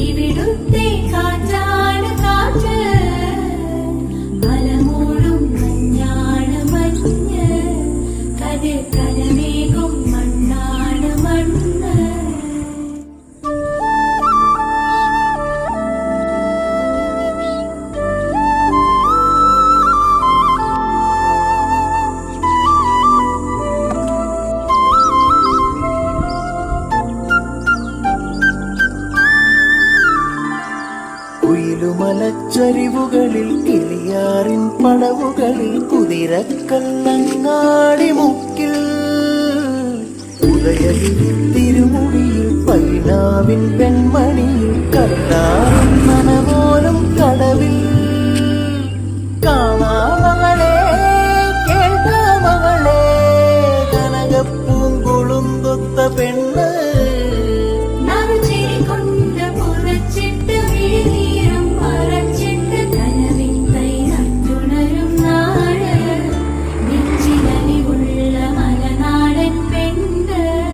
ഇവിടുത്തെ കാറ്റാണ് കാറ്റ്, മലമൂടും മഞ്ഞാണ് മഞ്ഞ്, കതിർ കലമേകും മണ്ണാണ് മണ്ണ്. കുയിലുമലച്ചരിവുകളിൽ കിളിയാറിൻ പടവുകളിൽ കുതിരക്കല്ലങ്ങാടി മുക്കിൽ ഉദയഗിരി തിരുമുടിയിൽ പൈനാവിൻ പെൺമണിയിൽ കല്ലാറും നനപോലും കടവിൽ കാണാ